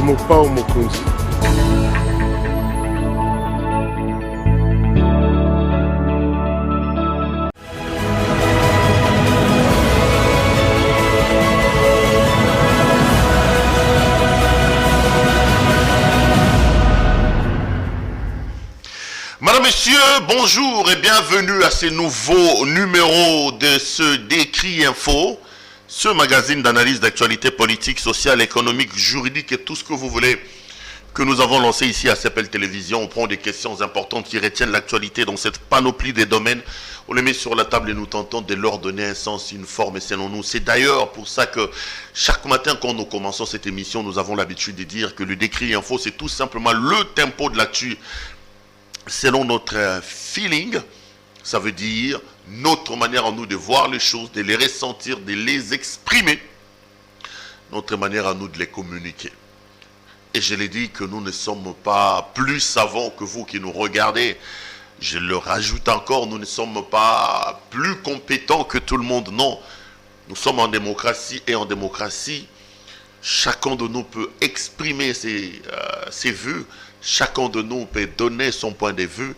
Mopao Mokonzi. Madame, Messieurs, bonjour et bienvenue à ce nouveau numéro de ce Décrit Info, ce magazine d'analyse d'actualité politique, sociale, économique, juridique et tout ce que vous voulez que nous avons lancé ici à CPL Télévision. On prend des questions importantes qui retiennent l'actualité dans cette panoplie des domaines. On les met sur la table et nous tentons de leur donner un sens, une forme, et selon nous. C'est d'ailleurs pour ça que chaque matin, quand nous commençons cette émission, nous avons l'habitude de dire que le Décrit Info, c'est tout simplement le tempo de l'actu selon notre feeling. Ça veut dire notre manière à nous de voir les choses, de les ressentir, de les exprimer, notre manière à nous de les communiquer. Et je l'ai dit que nous ne sommes pas plus savants que vous qui nous regardez. Je le rajoute encore, nous ne sommes pas plus compétents que tout le monde. Non, nous sommes en démocratie et en démocratie, chacun de nous peut exprimer ses vues. Chacun de nous peut donner son point de vue.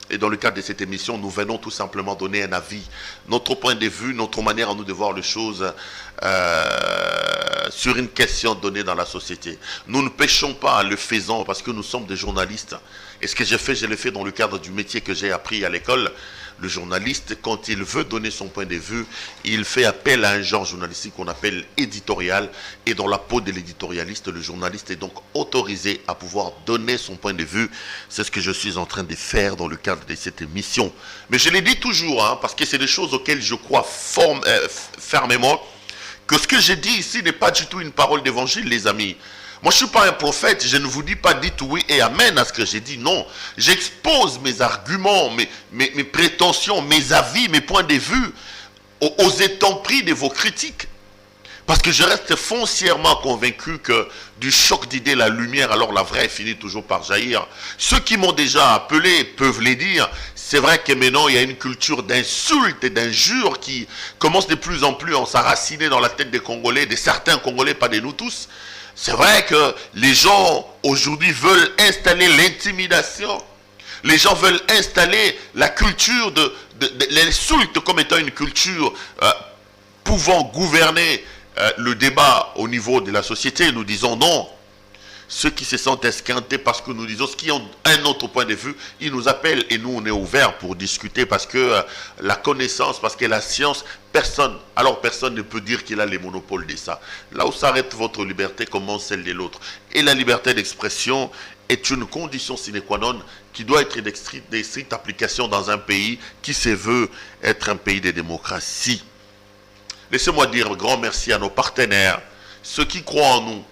Et dans le cadre de cette émission, nous venons tout simplement donner un avis. Notre point de vue, notre manière à nous de voir les choses sur une question donnée dans la société. Nous ne pêchons pas en le faisant parce que nous sommes des journalistes. Et ce que j'ai fait, je l'ai fait dans le cadre du métier que j'ai appris à l'école. Le journaliste, quand il veut donner son point de vue, il fait appel à un genre journalistique qu'on appelle éditorial. Et dans la peau de l'éditorialiste, le journaliste est donc autorisé à pouvoir donner son point de vue. C'est ce que je suis en train de faire dans le cadre de cette émission. Mais je l'ai dit toujours, parce que c'est des choses auxquelles je crois fermement, que ce que j'ai dit ici n'est pas du tout une parole d'évangile, les amis. Moi, je ne suis pas un prophète, je ne vous dis pas dites oui et amen à ce que j'ai dit, non. J'expose mes arguments, mes prétentions, mes avis, mes points de vue aux intempéries de vos critiques. Parce que je reste foncièrement convaincu que du choc d'idées, la lumière, alors la vraie finit toujours par jaillir. Ceux qui m'ont déjà appelé peuvent les dire. C'est vrai que maintenant, il y a une culture d'insultes et d'injures qui commence de plus en plus à s'enraciner dans la tête des Congolais, de certains Congolais, pas de nous tous. C'est vrai que les gens aujourd'hui veulent installer l'intimidation. Les gens veulent installer la culture de l'insulte comme étant une culture pouvant gouverner le débat au niveau de la société. Nous disons non. Ceux qui se sentent esquintés parce que nous disons, ceux qui ont un autre point de vue, ils nous appellent et nous on est ouverts pour discuter parce que la connaissance, parce que la science, personne ne peut dire qu'il a les monopoles de ça. Là où s'arrête votre liberté commence celle de l'autre. Et la liberté d'expression est une condition sine qua non qui doit être de stricte application dans un pays qui se veut être un pays de démocratie. Laissez-moi dire un grand merci à nos partenaires, ceux qui croient en nous.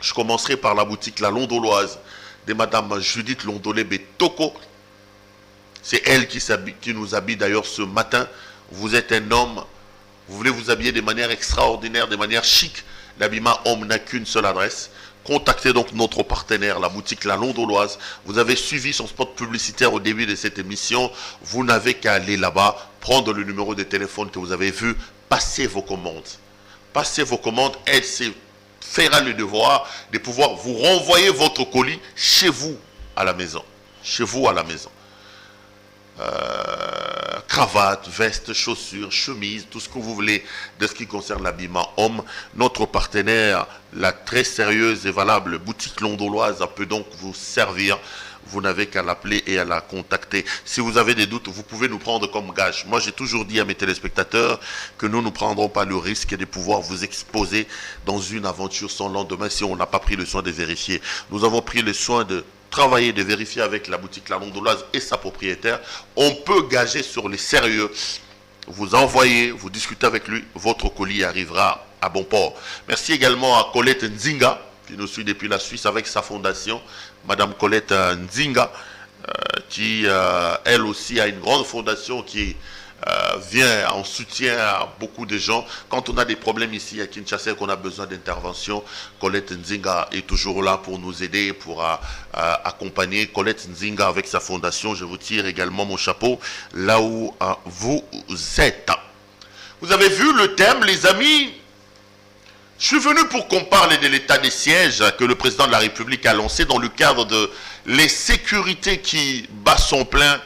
Je commencerai par la boutique La Londoloise de Madame Judith Londolé-Betoko. C'est elle qui nous habille d'ailleurs ce matin. Vous êtes un homme, vous voulez vous habiller de manière extraordinaire, de manière chic. L'habillement homme n'a qu'une seule adresse. Contactez donc notre partenaire, la boutique La Londoloise. Vous avez suivi son spot publicitaire au début de cette émission. Vous n'avez qu'à aller là-bas, prendre le numéro de téléphone que vous avez vu, passer vos commandes. Passez vos commandes, elle fera le devoir de pouvoir vous renvoyer votre colis chez vous à la maison. Chez vous à la maison. Cravate, veste, chaussures, chemise, tout ce que vous voulez de ce qui concerne l'habillement homme. Notre partenaire, la très sérieuse et valable boutique londoloise, peut donc vous servir. Vous n'avez qu'à l'appeler et à la contacter. Si vous avez des doutes, vous pouvez nous prendre comme gage. Moi, j'ai toujours dit à mes téléspectateurs que nous ne prendrons pas le risque de pouvoir vous exposer dans une aventure sans lendemain si on n'a pas pris le soin de vérifier. Nous avons pris le soin de travailler, de vérifier avec la boutique La Londoloise et sa propriétaire. On peut gager sur les sérieux. Vous envoyez, vous discutez avec lui, votre colis arrivera à bon port. Merci également à Colette Nzinga, qui nous suit depuis la Suisse avec sa fondation. Madame Colette Nzinga, qui elle aussi a une grande fondation qui vient en soutien à beaucoup de gens. Quand on a des problèmes ici à Kinshasa et qu'on a besoin d'intervention, Colette Nzinga est toujours là pour nous aider, pour accompagner. Colette Nzinga avec sa fondation, je vous tire également mon chapeau là où vous êtes. Vous avez vu le thème, les amis? Je suis venu pour qu'on parle de l'état des sièges que le président de la République a lancé dans le cadre de l'insécurité qui bat son plein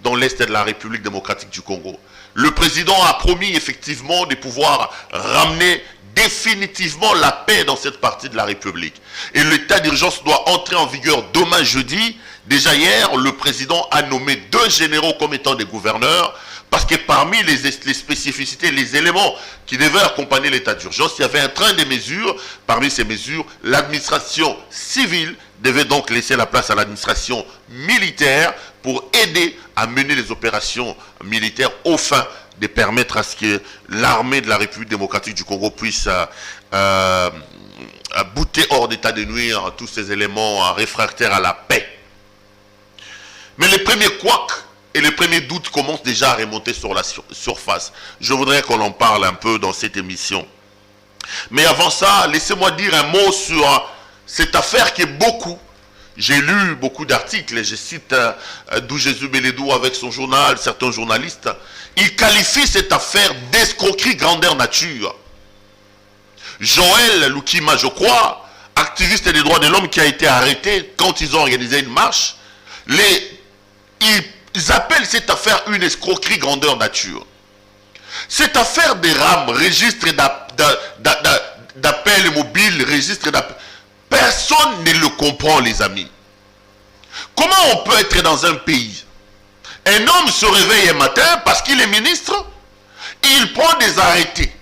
dans l'Est de la République démocratique du Congo. Le président a promis effectivement de pouvoir ramener définitivement la paix dans cette partie de la République. Et l'état d'urgence doit entrer en vigueur demain jeudi. Déjà hier, le président a nommé 2 généraux comme étant des gouverneurs, parce que parmi les spécificités, les éléments qui devaient accompagner l'état d'urgence, il y avait un train de mesures. Parmi ces mesures, l'administration civile devait donc laisser la place à l'administration militaire pour aider à mener les opérations militaires au fin de permettre à ce que l'armée de la République démocratique du Congo puisse bouter hors d'état de nuire tous ces éléments réfractaires à la paix. Mais les premiers couacs et les premiers doutes commencent déjà à remonter sur la surface. Je voudrais qu'on en parle un peu dans cette émission. Mais avant ça, laissez-moi dire un mot sur cette affaire qui est beaucoup. J'ai lu beaucoup d'articles, et je cite Doujezu Beledou avec son journal, certains journalistes. Ils qualifient cette affaire d'escroquerie grandeur nature. Joël Lukima, je crois, activiste des droits de l'homme qui a été arrêté quand ils ont organisé une marche, ils appellent cette affaire une escroquerie grandeur nature. Cette affaire des rames, registre d'appels mobiles, registre d'appels, personne ne le comprend, les amis. Comment on peut être dans un pays? Un homme se réveille un matin parce qu'il est ministre, il prend des arrêtés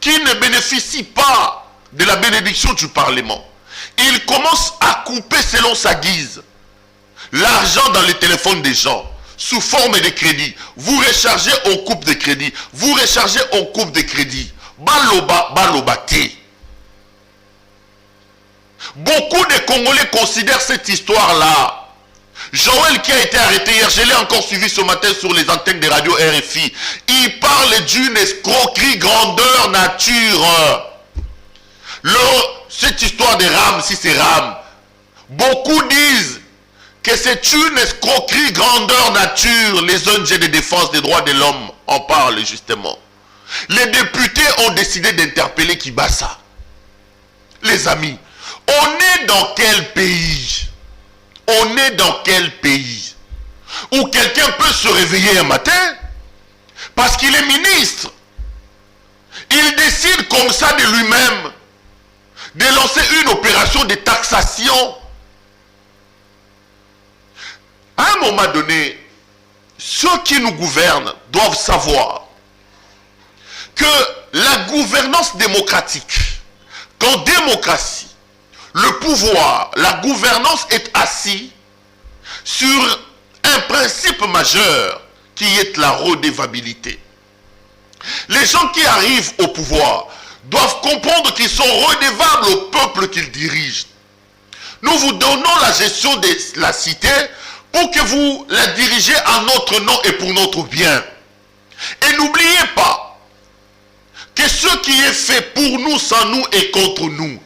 qui ne bénéficient pas de la bénédiction du Parlement. Il commence à couper selon sa guise l'argent dans les téléphones des gens sous forme de crédit. Vous rechargez, on coupe des crédits. Vous rechargez, on coupe des crédits. Baloba, baloba te. Beaucoup de Congolais considèrent cette histoire-là. Joël qui a été arrêté hier, je l'ai encore suivi ce matin sur les antennes des radios RFI. Il parle d'une escroquerie grandeur nature. Cette histoire des rames, si c'est rames, beaucoup disent que c'est une escroquerie grandeur nature. Les ONG de défense des droits de l'homme en parlent justement. Les députés ont décidé d'interpeller Kibasa. Les amis, on est dans quel pays? On est dans quel pays où quelqu'un peut se réveiller un matin parce qu'il est ministre, il décide comme ça de lui-même de lancer une opération de taxation. À un moment donné, ceux qui nous gouvernent doivent savoir que la gouvernance démocratique, qu'en démocratie, le pouvoir, la gouvernance est assis sur un principe majeur qui est la redevabilité. Les gens qui arrivent au pouvoir doivent comprendre qu'ils sont redevables au peuple qu'ils dirigent. Nous vous donnons la gestion de la cité pour que vous la dirigez en notre nom et pour notre bien. Et n'oubliez pas que ce qui est fait pour nous sans nous est contre nous.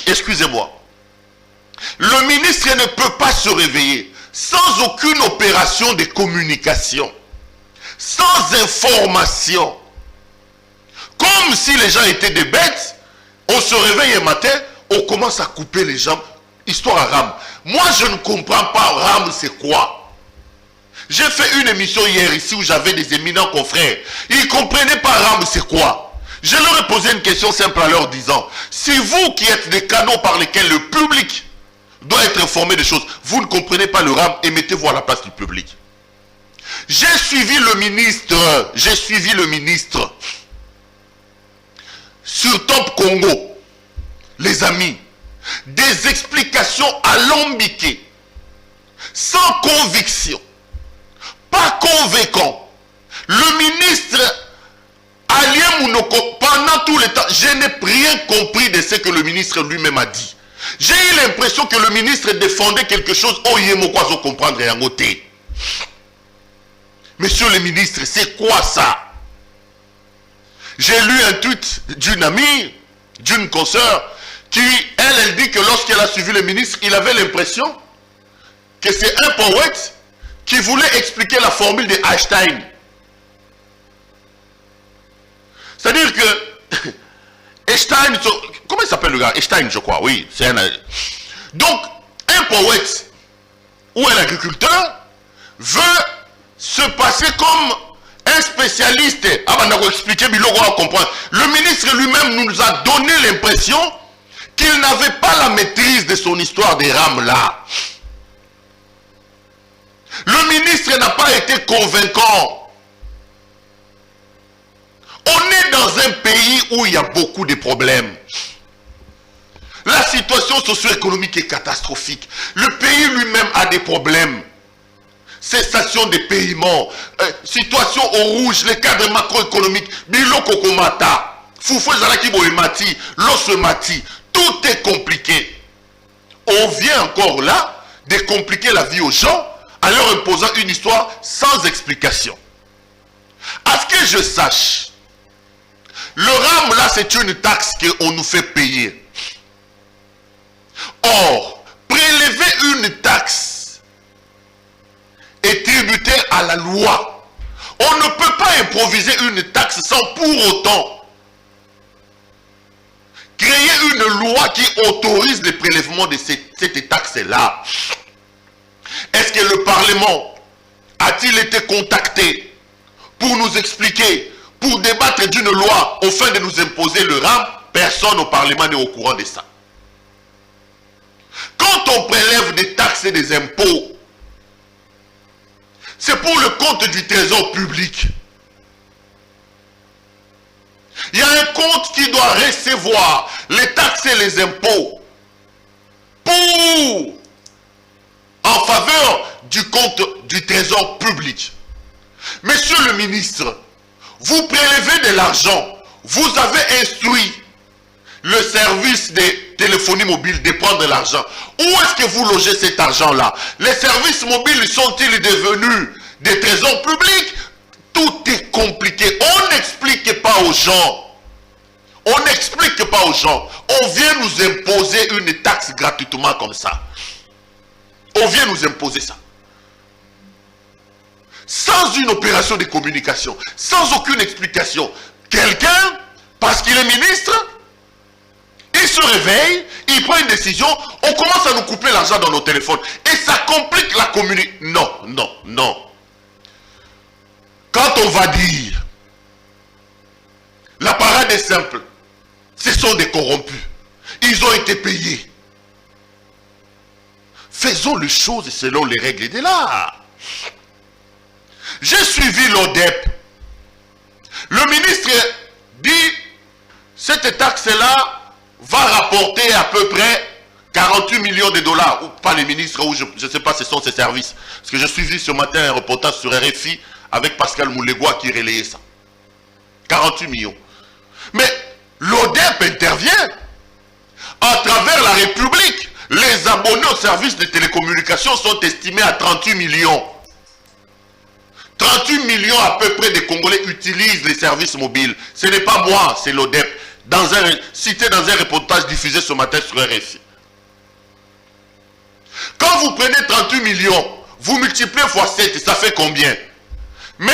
Excusez-moi. Le ministre ne peut pas se réveiller sans aucune opération de communication, sans information. Comme si les gens étaient des bêtes, on se réveille un matin, on commence à couper les jambes. Histoire à rame. Moi, je ne comprends pas rame, c'est quoi? J'ai fait une émission hier ici où j'avais des éminents confrères. Ils ne comprenaient pas rame, c'est quoi? Je leur ai posé une question simple en leur disant, si vous qui êtes des canaux par lesquels le public doit être informé des choses, vous ne comprenez pas le rame et mettez-vous à la place du public. J'ai suivi le ministre sur Top Congo, les amis, des explications alambiquées, sans conviction, pas convaincant. Le ministre Alien Mounoko, pendant tout le temps, je n'ai rien compris de ce que le ministre lui-même a dit. J'ai eu l'impression que le ministre défendait quelque chose. Oh, il y a comprendre et en côté. Monsieur le ministre, c'est quoi ça? J'ai lu un tweet d'une amie, d'une consoeur, qui, elle dit que lorsqu'elle a suivi le ministre, il avait l'impression que c'est un poète qui voulait expliquer la formule de Einstein. C'est-à-dire que Einstein, comment il s'appelle le gars? Einstein, je crois, oui. Donc, un poète ou un agriculteur veut se passer comme un spécialiste. Ah, ben, on va expliquer, mais on va comprendre. Le ministre lui-même nous a donné l'impression qu'il n'avait pas la maîtrise de son histoire des rames là. Le ministre n'a pas été convaincant. On est dans un pays où il y a beaucoup de problèmes. La situation socio-économique est catastrophique. Le pays lui-même a des problèmes. Cessation des paiements, situation au rouge, les cadres macroéconomiques, biloko komata, foufou zalaki boemati, l'osmati, tout est compliqué. On vient encore là de compliquer la vie aux gens en leur imposant une histoire sans explication. À ce que je sache, le RAM là c'est une taxe qu'on nous fait payer. Or, prélever une taxe est tributaire à la loi. On ne peut pas improviser une taxe sans pour autant créer une loi qui autorise le prélèvement de cette taxe-là. Est-ce que le Parlement a-t-il été contacté pour nous expliquer, pour débattre d'une loi au fin de nous imposer le RAM? Personne au Parlement n'est au courant de ça. Quand on prélève des taxes et des impôts, c'est pour le compte du trésor public. Il y a un compte qui doit recevoir les taxes et les impôts pour, en faveur du compte du trésor public. Monsieur le ministre, vous prélevez de l'argent, vous avez instruit le service de téléphonie mobile de prendre de l'argent. Où est-ce que vous logez cet argent-là? Les services mobiles sont-ils devenus des trésors publics? Tout est compliqué. On n'explique pas aux gens. On n'explique pas aux gens. On vient nous imposer une taxe gratuitement comme ça. On vient nous imposer ça. Sans une opération de communication, sans aucune explication. Quelqu'un, parce qu'il est ministre, il se réveille, il prend une décision, on commence à nous couper l'argent dans nos téléphones. Et ça complique la communauté. Non, non, non. Quand on va dire, la parade est simple, ce sont des corrompus. Ils ont été payés. Faisons les choses selon les règles de l'art. J'ai suivi l'ODEP. Le ministre dit, cette taxe-là va rapporter à peu près 48 millions de dollars. Ou pas les ministres, ou je ne sais pas, ce sont ces services. Parce que j'ai suivi ce matin un reportage sur RFI avec Pascal Moulegoua qui relayait ça. 48 millions. Mais l'ODEP intervient à travers la République. Les abonnés au service de télécommunications sont estimés à 38 millions. 38 millions à peu près de Congolais utilisent les services mobiles. Ce n'est pas moi, c'est l'ODEP. Cité dans un reportage diffusé ce matin sur RFI. Quand vous prenez 38 millions, vous multipliez x 7, ça fait combien? Mais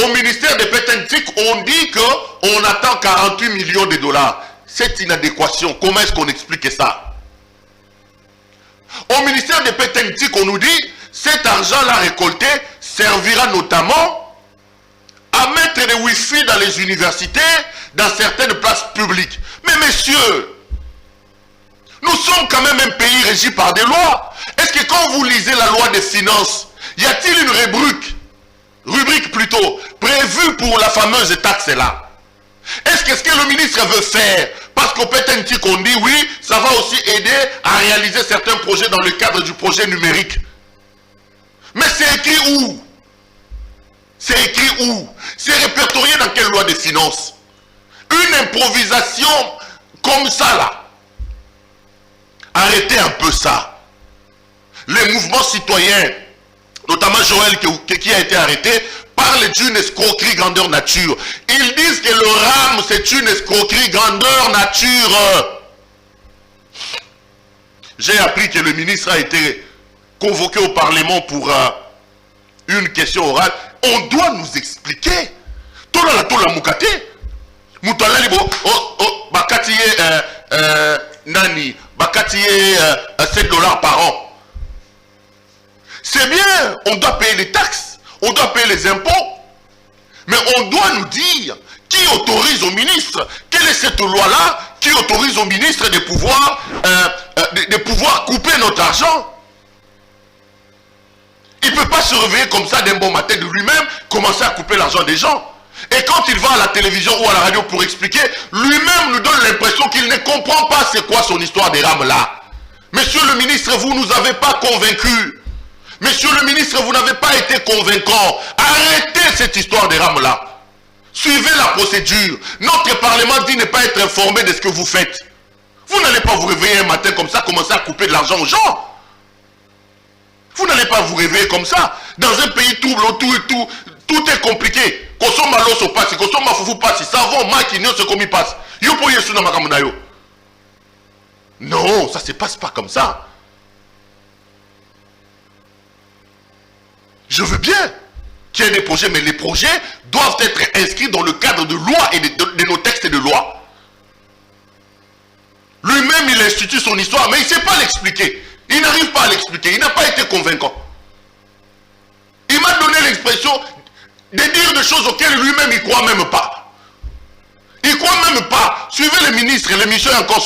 au ministère des Pétentique, on dit qu'on attend 48 millions de dollars. Cette inadéquation, comment est-ce qu'on explique ça? Au ministère des Pétentique, on nous dit cet argent-là récolté servira notamment à mettre des Wi-Fi dans les universités, dans certaines places publiques. Mais messieurs, nous sommes quand même un pays régi par des lois. Est-ce que quand vous lisez la loi des finances, y a-t-il une rubrique plutôt, prévue pour la fameuse taxe-là? Est-ce que ce que le ministre veut faire, parce qu'au Pétentique on dit oui, ça va aussi aider à réaliser certains projets dans le cadre du projet numérique. Mais c'est écrit où? C'est écrit où? C'est répertorié dans quelle loi des finances? Une improvisation comme ça là. Arrêtez un peu ça. Les mouvements citoyens, notamment Joël qui a été arrêté, parlent d'une escroquerie grandeur nature. Ils disent que le RAM c'est une escroquerie grandeur nature. J'ai appris que le ministre a été convoqué au Parlement pour une question orale. On doit nous expliquer. Moutala libo, bakatiye nani, bakatiye 7 $ par an. C'est bien, on doit payer les taxes, on doit payer les impôts, mais on doit nous dire qui autorise au ministre, quelle est cette loi-là qui autorise au ministre de pouvoir couper notre argent. Il ne peut pas se réveiller comme ça d'un bon matin de lui-même, commencer à couper l'argent des gens. Et quand il va à la télévision ou à la radio pour expliquer, lui-même nous donne l'impression qu'il ne comprend pas c'est quoi son histoire des rames là. Monsieur le ministre, vous ne nous avez pas convaincus. Monsieur le ministre, vous n'avez pas été convaincant. Arrêtez cette histoire des rames là. Suivez la procédure. Notre parlement dit ne pas être informé de ce que vous faites. Vous n'allez pas vous réveiller un matin comme ça, commencer à couper de l'argent aux gens. Vous n'allez pas vous réveiller comme ça. Dans un pays tout est compliqué. Kosoma loso passe, kosoma fufu passe, savon, maki, nyo se komi passe. Yo po yesu na makamuna yo. Non, ça se passe pas comme ça. Je veux bien qu'il y ait des projets, mais les projets doivent être inscrits dans le cadre de loi et de nos textes de loi. Lui-même, il institue son histoire, mais il ne sait pas l'expliquer. Il n'arrive pas à l'expliquer. Il n'a pas été convaincant. Il m'a donné l'expression de dire des choses auxquelles lui-même il ne croit même pas. Il ne croit même pas. Suivez le ministre, l'émission est encore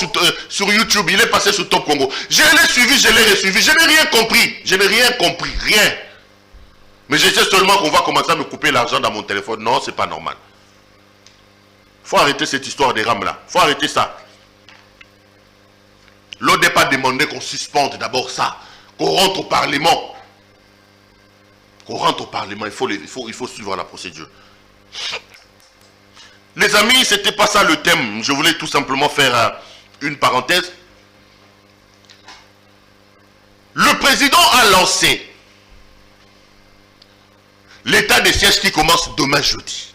sur YouTube, il est passé sur Top Congo. Je l'ai suivi, je l'ai resuivi, je n'ai rien compris. Je n'ai rien compris, rien. Mais je sais seulement qu'on va commencer à me couper l'argent dans mon téléphone. Non, c'est pas normal. Il faut arrêter cette histoire des rames là. Il faut arrêter ça. L'autre n'est pas demandé qu'on suspende d'abord ça. Qu'on rentre au Parlement. Qu'on rentre au Parlement. Il faut suivre la procédure. Les amis, c'était pas ça le thème. Je voulais tout simplement faire une parenthèse. Le président a lancé l'état de siège qui commence demain jeudi.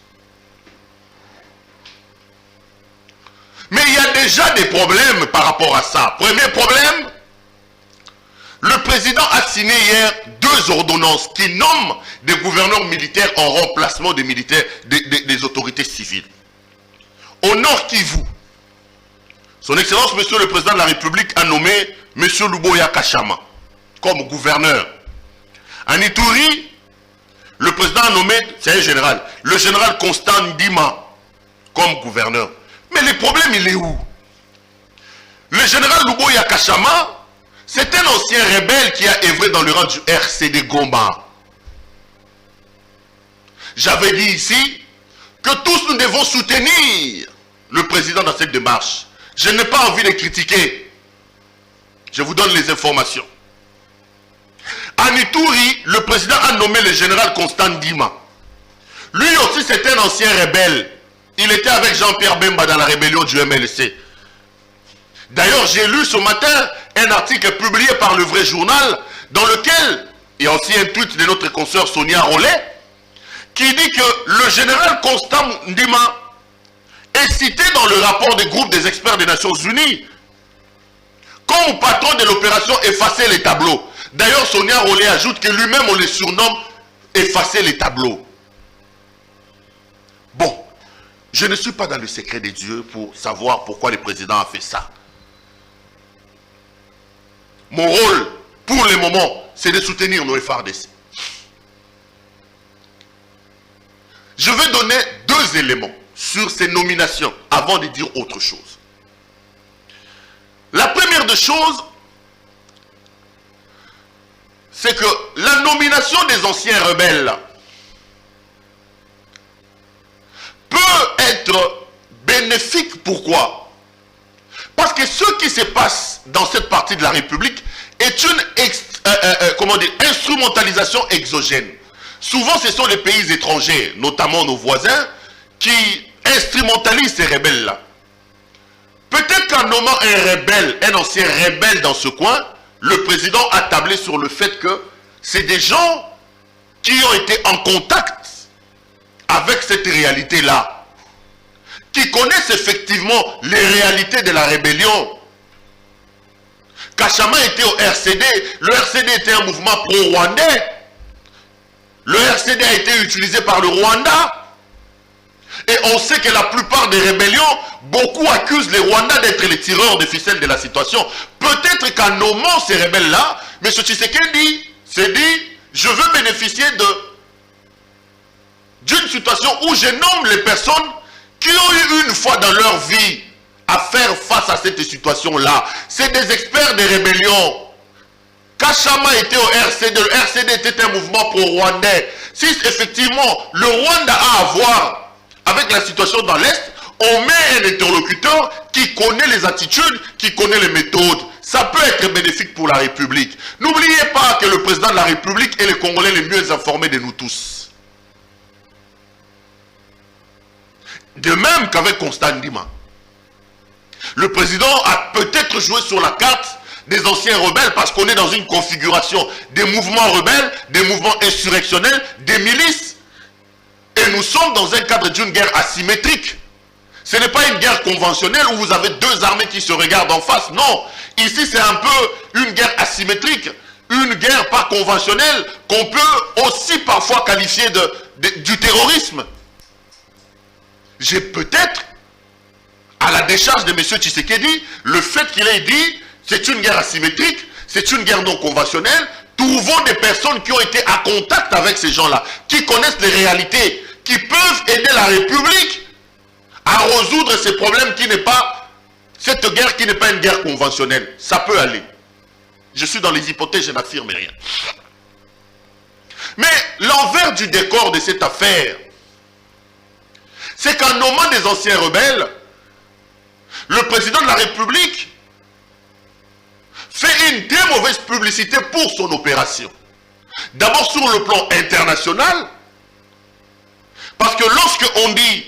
Mais il y a déjà des problèmes par rapport à ça. Premier problème, le président a signé hier 2 ordonnances qui nomment des gouverneurs militaires en remplacement des militaires, des autorités civiles. Au Nord Kivu, son Excellence, Monsieur le Président de la République, a nommé Monsieur Luboya Kashama comme gouverneur. En Ituri, le président a nommé, c'est un général, le général Constant Ndima comme gouverneur. Mais le problème, il est où? Le général Luboya Kashama, c'est un ancien rebelle qui a œuvré dans le rang du RCD Goma. J'avais dit ici que tous nous devons soutenir le président dans cette démarche. Je n'ai pas envie de critiquer. Je vous donne les informations. En Ituri, le président a nommé le général Constant Ndima. Lui aussi, c'est un ancien rebelle. Il était avec Jean-Pierre Bemba dans la rébellion du MLC. D'ailleurs, j'ai lu ce matin un article publié par Le Vrai Journal dans lequel il y a aussi un tweet de notre consoeur Sonia Rollet qui dit que le général Constant Ndima est cité dans le rapport des groupes des experts des Nations Unies comme patron de l'opération Effacer les tableaux. D'ailleurs, Sonia Rollet ajoute que lui-même on le surnomme Effacer les tableaux. Bon, je ne suis pas dans le secret des dieux pour savoir pourquoi le président a fait ça. Mon rôle, pour le moment, c'est de soutenir nos FARDC. Je vais donner 2 éléments sur ces nominations avant de dire autre chose. La première des choses, c'est que la nomination des anciens rebelles peut être bénéfique. Pourquoi? Parce que ce qui se passe dans cette partie de la République est une instrumentalisation exogène. Souvent, ce sont les pays étrangers, notamment nos voisins, qui instrumentalisent ces rebelles-là. Peut-être qu'en nommant un rebelle, un ancien rebelle dans ce coin, le président a tablé sur le fait que c'est des gens qui ont été en contact avec cette réalité-là, qui connaissent effectivement les réalités de la rébellion. Kashama était au RCD, le RCD était un mouvement pro-rwandais. Le RCD a été utilisé par le Rwanda. Et on sait que la plupart des rébellions, beaucoup accusent les Rwandais d'être les tireurs de ficelles de la situation. Peut-être qu'en nommant ces rebelles-là, M. Tshisekedi s'est dit, je veux bénéficier d'une situation où je nomme les personnes qui ont eu une fois dans leur vie à faire face à cette situation-là. C'est des experts des rébellions. Kachama était au RCD, le RCD était un mouvement pro-rwandais. Si effectivement le Rwanda a à voir avec la situation dans l'Est, on met un interlocuteur qui connaît les attitudes, qui connaît les méthodes. Ça peut être bénéfique pour la République. N'oubliez pas que le président de la République est le Congolais les mieux informés de nous tous. De même qu'avec Constant Ndima. Le président a peut-être joué sur la carte des anciens rebelles parce qu'on est dans une configuration des mouvements rebelles, des mouvements insurrectionnels, des milices. Et nous sommes dans un cadre d'une guerre asymétrique. Ce n'est pas une guerre conventionnelle où vous avez deux armées qui se regardent en face. Non, ici c'est un peu une guerre asymétrique, une guerre pas conventionnelle qu'on peut aussi parfois qualifier du terrorisme. J'ai peut-être, à la décharge de M. Tshisekedi, le fait qu'il ait dit c'est une guerre asymétrique, c'est une guerre non conventionnelle, trouvons des personnes qui ont été en contact avec ces gens-là, qui connaissent les réalités, qui peuvent aider la République à résoudre ces problèmes qui n'est pas, cette guerre qui n'est pas une guerre conventionnelle. Ça peut aller. Je suis dans les hypothèses, je n'affirme rien. Mais l'envers du décor de cette affaire, c'est qu'en nommant des anciens rebelles, le président de la République fait une très mauvaise publicité pour son opération. D'abord sur le plan international, parce que lorsque on dit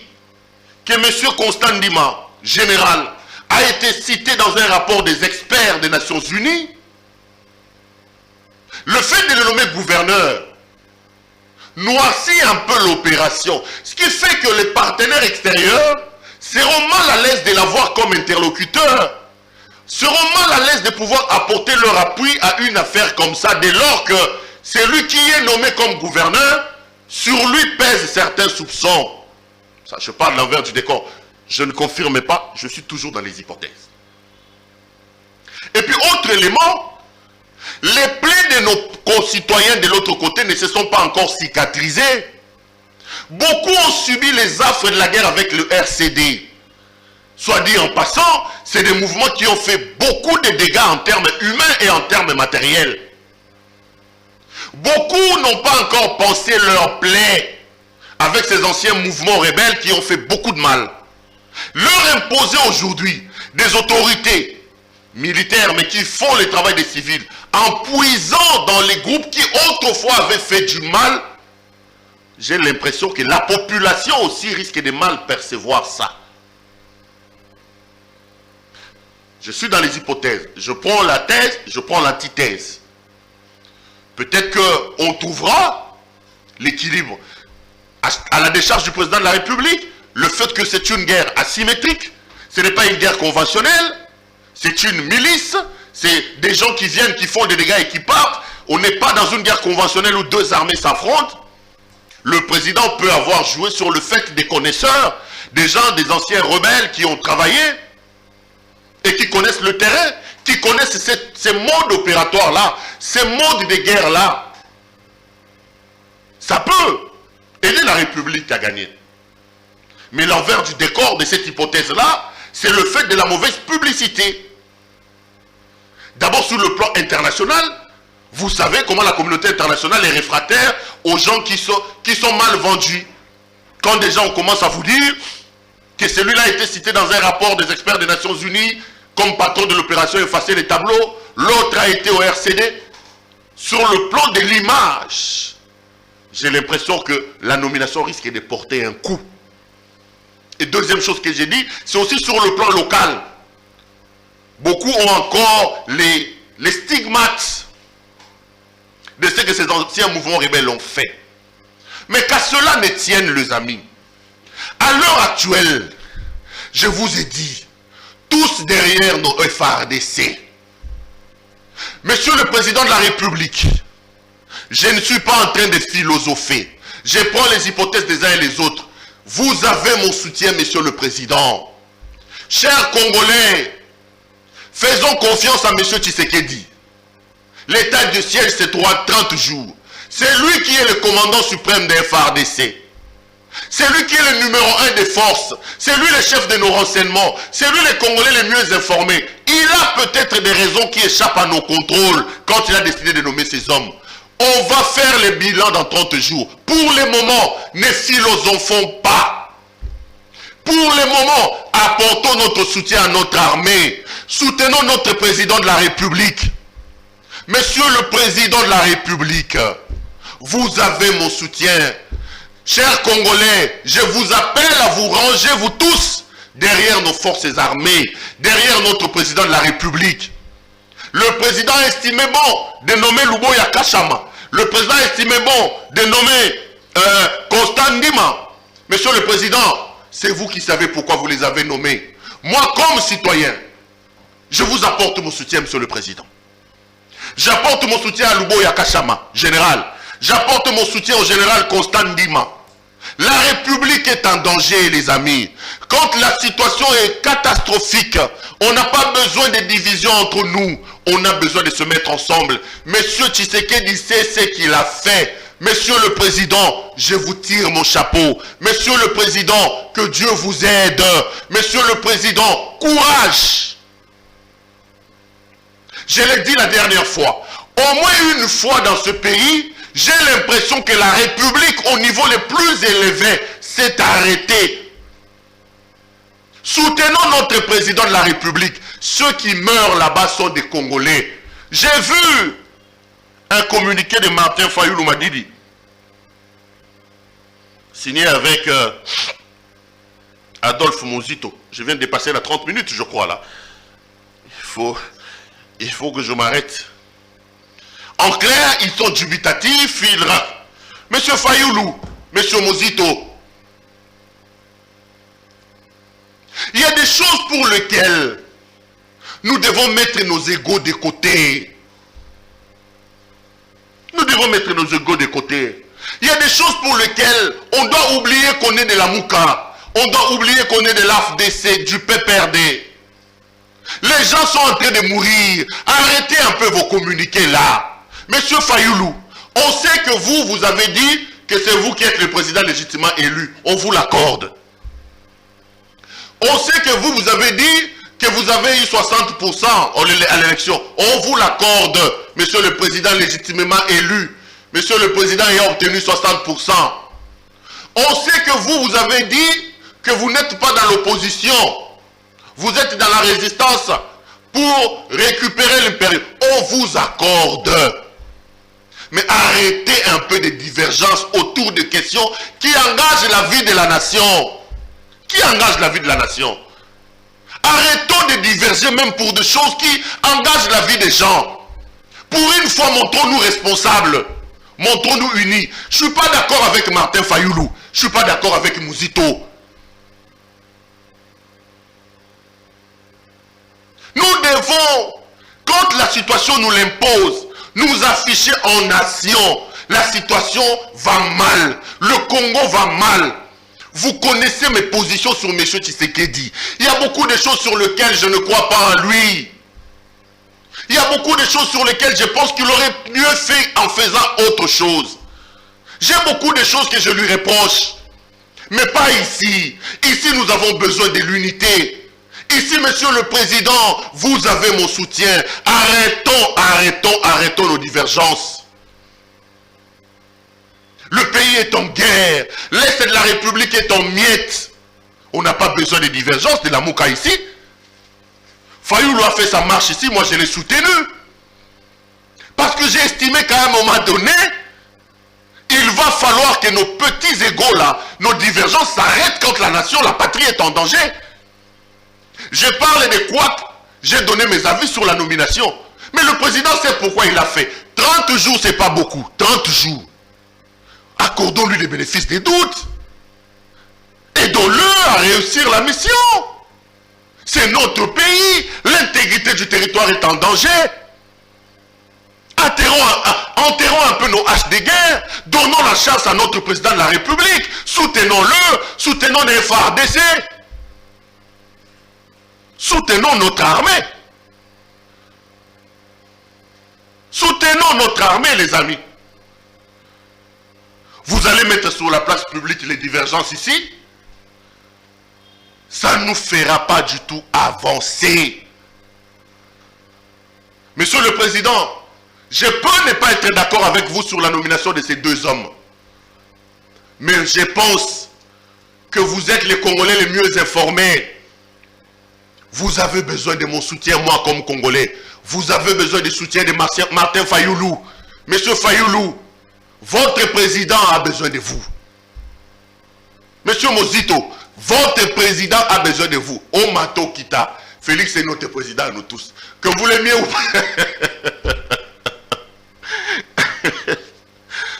que M. Constant Ndima, général, a été cité dans un rapport des experts des Nations Unies, le fait de le nommer gouverneur noircit un peu l'opération. Ce qui fait que les partenaires extérieurs seront mal à l'aise de l'avoir comme interlocuteur, seront mal à l'aise de pouvoir apporter leur appui à une affaire comme ça, dès lors que celui qui est nommé comme gouverneur, sur lui pèsent certains soupçons. Ça, je parle de l'envers du décor. Je ne confirme pas, je suis toujours dans les hypothèses. Et puis, autre élément, les plaies de nos concitoyens de l'autre côté ne se sont pas encore cicatrisées. Beaucoup ont subi les affres de la guerre avec le RCD. Soit dit en passant, c'est des mouvements qui ont fait beaucoup de dégâts en termes humains et en termes matériels. Beaucoup n'ont pas encore pensé leur plaie avec ces anciens mouvements rebelles qui ont fait beaucoup de mal. Leur imposer aujourd'hui des autorités militaires mais qui font le travail des civils en puisant dans les groupes qui autrefois avaient fait du mal, j'ai l'impression que la population aussi risque de mal percevoir ça. Je suis dans les hypothèses. Je prends la thèse, je prends l'antithèse. Peut-être qu'on trouvera l'équilibre à la décharge du président de la République. Le fait que c'est une guerre asymétrique, ce n'est pas une guerre conventionnelle, c'est une milice, c'est des gens qui viennent, qui font des dégâts et qui partent. On n'est pas dans une guerre conventionnelle où deux armées s'affrontent. Le président peut avoir joué sur le fait des connaisseurs, des gens, des anciens rebelles qui ont travaillé et qui connaissent le terrain, qui connaissent ces modes opératoires-là, ces modes de guerre-là. Ça peut aider la République à gagner. Mais l'envers du décor de cette hypothèse-là, c'est le fait de la mauvaise publicité. D'abord sur le plan international, vous savez comment la communauté internationale est réfractaire aux gens qui sont mal vendus. Quand des gens commencent à vous dire que celui-là a été cité dans un rapport des experts des Nations Unies comme patron de l'opération effacer les tableaux, l'autre a été au RCD. Sur le plan de l'image, j'ai l'impression que la nomination risque de porter un coup. Et deuxième chose que j'ai dit, c'est aussi sur le plan local. Beaucoup ont encore les stigmates de ce que ces anciens mouvements rebelles ont fait. Mais qu'à cela ne tienne, les amis, à l'heure actuelle, je vous ai dit, tous derrière nos FARDC, Monsieur le Président de la République, je ne suis pas en train de philosopher. Je prends les hypothèses des uns et des autres. vous avez mon soutien, Monsieur le Président. Chers Congolais, faisons confiance à Monsieur Tshisekedi. L'état de siège, c'est 30 jours. C'est lui qui est le commandant suprême des FARDC. C'est lui qui est le numéro 1 des forces. C'est lui le chef de nos renseignements. C'est lui les Congolais les mieux informés. Il a peut-être des raisons qui échappent à nos contrôles quand il a décidé de nommer ces hommes. On va faire le bilan dans 30 jours. Pour le moment, ne philosophons pas. Pour le moment, apportons notre soutien à notre armée. Soutenons notre président de la République. Monsieur le président de la République, vous avez mon soutien. Chers Congolais, je vous appelle à vous ranger, vous tous, derrière nos forces armées, derrière notre président de la République. Le président a estimé bon de nommer Luboya Kachama. Le président a estimé bon de nommer Constant Ndima. Monsieur le président, c'est vous qui savez pourquoi vous les avez nommés. Moi, comme citoyen, je vous apporte mon soutien, monsieur le président. J'apporte mon soutien à Luboya Kachama, général. J'apporte mon soutien au général Constant Ndima. La République est en danger, les amis. Quand la situation est catastrophique, on n'a pas besoin de divisions entre nous. On a besoin de se mettre ensemble. Monsieur Tshisekedi sait ce qu'il a fait. Monsieur le Président, je vous tire mon chapeau. Monsieur le Président, que Dieu vous aide. Monsieur le Président, courage. Je l'ai dit la dernière fois. Au moins une fois dans ce pays, j'ai l'impression que la République, au niveau le plus élevé, s'est arrêtée. Soutenons notre président de la République. Ceux qui meurent là-bas sont des Congolais. J'ai vu un communiqué de Martin Fayoulou Madidi, signé avec Adolphe Mozito. Je viens de dépasser la 30 minutes, je crois, là. Il faut que je m'arrête. En clair, ils sont dubitatifs, Monsieur Fayoulou, Monsieur Mozito, il y a des choses pour lesquelles nous devons mettre nos égos de côté. Nous devons mettre nos égos de côté. Il y a des choses pour lesquelles on doit oublier qu'on est de la Mouka. On doit oublier qu'on est de l'AFDC, du PPRD. Les gens sont en train de mourir. Arrêtez un peu vos communiqués là. Monsieur Fayoulou, on sait que vous avez dit que c'est vous qui êtes le président légitimement élu. On vous l'accorde. On sait que vous avez dit que vous avez eu 60% à l'élection. On vous l'accorde, monsieur le président légitimement élu. Monsieur le président ayant obtenu 60%. On sait que vous avez dit que vous n'êtes pas dans l'opposition. Vous êtes dans la résistance pour récupérer l'impérium. On vous accorde. Mais arrêtez un peu de divergences autour de questions qui engagent la vie de la nation. Qui engage la vie de la nation? Arrêtons de diverger même pour des choses qui engagent la vie des gens. Pour une fois, montrons-nous responsables. Montrons-nous unis. Je ne suis pas d'accord avec Martin Fayoulou. Je ne suis pas d'accord avec Mouzito. Nous devons, quand la situation nous l'impose, nous afficher en nation. La situation va mal. Le Congo va mal. Vous connaissez mes positions sur M. Tshisekedi. Il y a beaucoup de choses sur lesquelles je ne crois pas en lui. Il y a beaucoup de choses sur lesquelles je pense qu'il aurait mieux fait en faisant autre chose. J'ai beaucoup de choses que je lui reproche. Mais pas ici. Ici, nous avons besoin de l'unité. Ici, monsieur le président, vous avez mon soutien. Arrêtons nos divergences. Le pays est en guerre. L'Est de la République est en miettes. On n'a pas besoin de divergences, de la Mouka ici. Fayoulou a fait sa marche ici, moi je l'ai soutenu. Parce que j'ai estimé qu'à un moment donné, il va falloir que nos petits égos là, nos divergences s'arrêtent quand la nation, la patrie est en danger. Je parle de quoi j'ai donné mes avis sur la nomination. Mais le président sait pourquoi il l'a fait. 30 jours, c'est pas beaucoup. 30 jours. Accordons-lui les bénéfices des doutes. Aidons-le à réussir la mission. C'est notre pays. L'intégrité du territoire est en danger. Enterrons un peu nos haches de guerre, donnons la chance à notre président de la République, soutenons-le, soutenons les FARDC, soutenons notre armée. Soutenons notre armée, les amis. Vous allez mettre sur la place publique les divergences ici. Ça ne nous fera pas du tout avancer. Monsieur le Président, je peux ne pas être d'accord avec vous sur la nomination de ces deux hommes. Mais je pense que vous êtes les Congolais les mieux informés. Vous avez besoin de mon soutien, moi, comme Congolais. Vous avez besoin du soutien de Martin Fayoulou. Monsieur Fayoulou, votre président a besoin de vous. Monsieur Mozito, votre président a besoin de vous. Omato Kita, Félix est notre président à nous tous. Que vous l'aimiez ou pas,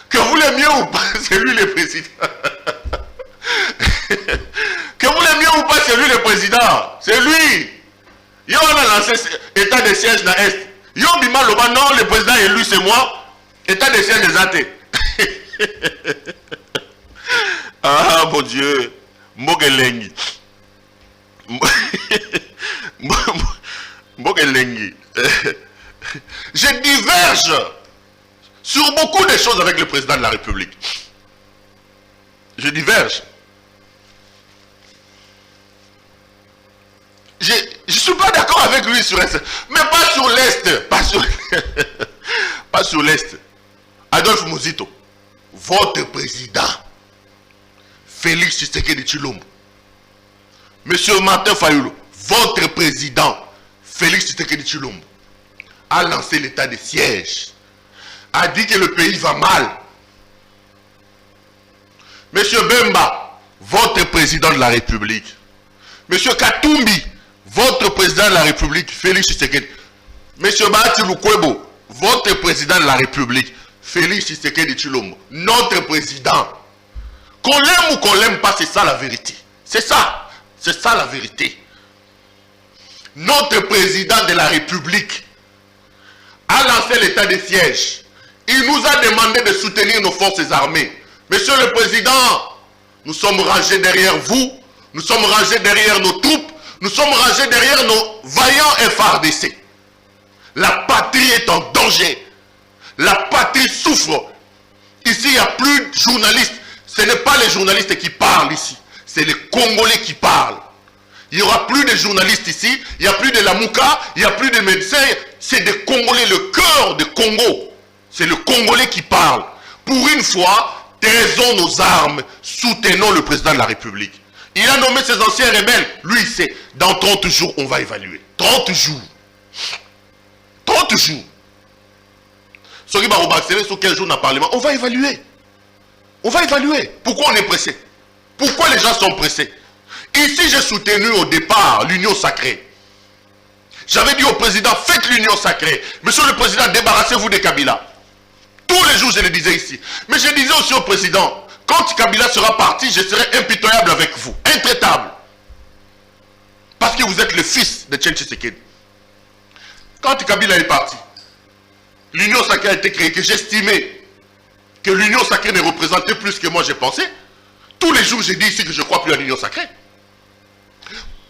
que vous l'aimiez ou pas, c'est lui le président. Que vous l'aimiez ou pas, c'est lui le président. C'est lui. Yo, on a lancé état de siège dans l'Est. Yo, Bima Loba, non, le président élu, c'est moi. État de siège des athées. Ah, mon Dieu. Mogelengi. Mogelengi. Je diverge sur beaucoup de choses avec le président de la République. Je diverge. Je ne suis pas d'accord avec lui sur l'Est, mais pas sur l'Est. Pas sur l'Est. Adolphe Mozito, votre président, Félix Tshisekedi Tshilombo, Monsieur Martin Fayoulou, votre président, Félix Tshisekedi Tshilombo, a lancé l'état de siège, a dit que le pays va mal. Monsieur Bemba, votre président de la République, Monsieur Katumbi, votre président de la République, Félix Tshisekedi. Monsieur Bahati Lukwebo, votre président de la République, Félix Tshisekedi Tshilombo, notre président. Qu'on l'aime ou qu'on l'aime pas, c'est ça la vérité. C'est ça. C'est ça la vérité. Notre président de la République a lancé l'état de siège. Il nous a demandé de soutenir nos forces armées. Monsieur le Président, nous sommes rangés derrière vous. Nous sommes rangés derrière nos troupes. Nous sommes rangés derrière nos vaillants FARDC. La patrie est en danger. La patrie souffre. Ici, il n'y a plus de journalistes. Ce n'est pas les journalistes qui parlent ici. C'est les Congolais qui parlent. Il n'y aura plus de journalistes ici. Il n'y a plus de Lamouka. Il n'y a plus de médecins. C'est des Congolais, le cœur du Congo. C'est le Congolais qui parle. Pour une fois, taisons nos armes. Soutenons le président de la République. Il a nommé ses anciens rebelles. Lui, il sait. Dans 30 jours, on va évaluer. 30 jours. 30 jours. Sur quel jour on a parlement? On va évaluer. On va évaluer. Pourquoi on est pressé? Pourquoi les gens sont pressés? Ici, j'ai soutenu au départ l'union sacrée. J'avais dit au président, faites l'union sacrée. Monsieur le président, débarrassez-vous de Kabila. Tous les jours, je le disais ici. Mais je disais aussi au président, quand Kabila sera parti, je serai impitoyable avec vous. Intraitable. Parce que vous êtes le fils de Tchétché Tshisekedi. Quand Kabila est parti, l'union sacrée a été créée, que j'estimais que l'union sacrée ne représentait plus que moi j'ai pensé. Tous les jours, j'ai dit ici que je ne crois plus à l'union sacrée.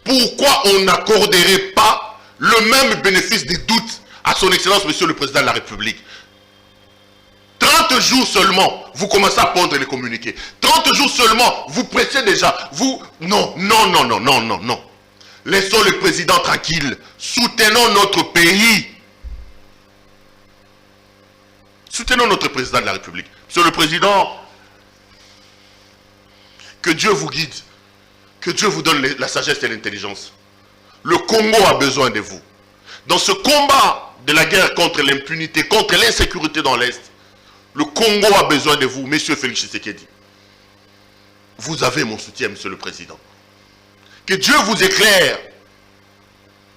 Pourquoi on n'accorderait pas le même bénéfice des doutes à son excellence, monsieur le président de la République? 30 jours seulement, vous commencez à pondre les communiqués. 30 jours seulement, vous pressez déjà. Vous... Non, non, non, non, non, non, non. Laissons le président tranquille. Soutenons notre pays. Soutenons notre président de la République. Monsieur le président, que Dieu vous guide. Que Dieu vous donne la sagesse et l'intelligence. Le Congo a besoin de vous. Dans ce combat de la guerre contre l'impunité, contre l'insécurité dans l'Est, le Congo a besoin de vous, monsieur Félix Tshisekedi. Vous avez mon soutien, monsieur le président. Que Dieu vous éclaire.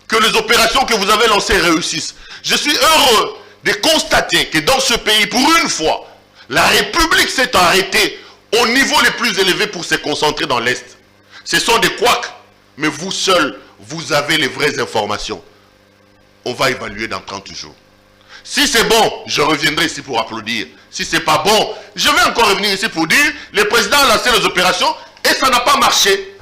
Que les opérations que vous avez lancées réussissent. Je suis heureux de constater que dans ce pays, pour une fois, la République s'est arrêtée au niveau le plus élevé pour se concentrer dans l'Est. Ce sont des couacs, mais vous seuls, vous avez les vraies informations. On va évaluer dans 30 jours. Si c'est bon, je reviendrai ici pour applaudir. Si c'est pas bon, je vais encore revenir ici pour dire, le président a lancé les opérations et ça n'a pas marché.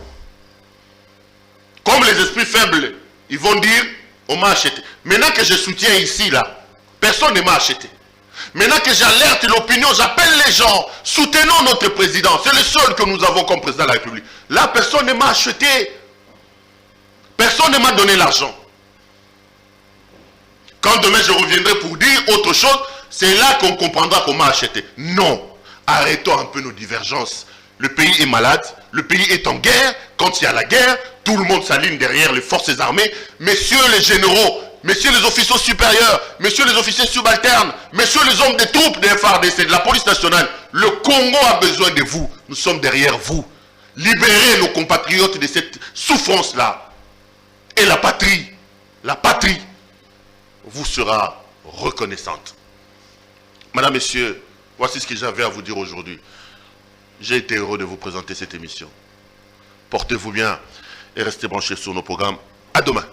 Comme les esprits faibles, ils vont dire, on m'a acheté. Maintenant que je soutiens ici, là, personne ne m'a acheté. Maintenant que j'alerte l'opinion, j'appelle les gens, soutenons notre président. C'est le seul que nous avons comme président de la République. Là, personne ne m'a acheté. Personne ne m'a donné l'argent. Quand demain je reviendrai pour dire autre chose, c'est là qu'on comprendra qu'on m'a acheté. Non. Arrêtons un peu nos divergences. Le pays est malade, le pays est en guerre. Quand il y a la guerre, tout le monde s'aligne derrière les forces armées. Messieurs les généraux, messieurs les officiers supérieurs, messieurs les officiers subalternes, messieurs les hommes des troupes des FARDC, de la police nationale, le Congo a besoin de vous. Nous sommes derrière vous. Libérez nos compatriotes de cette souffrance-là. Et la patrie vous sera reconnaissante. Madame, Messieurs, voici ce que j'avais à vous dire aujourd'hui. J'ai été heureux de vous présenter cette émission. Portez-vous bien et restez branchés sur nos programmes. À demain.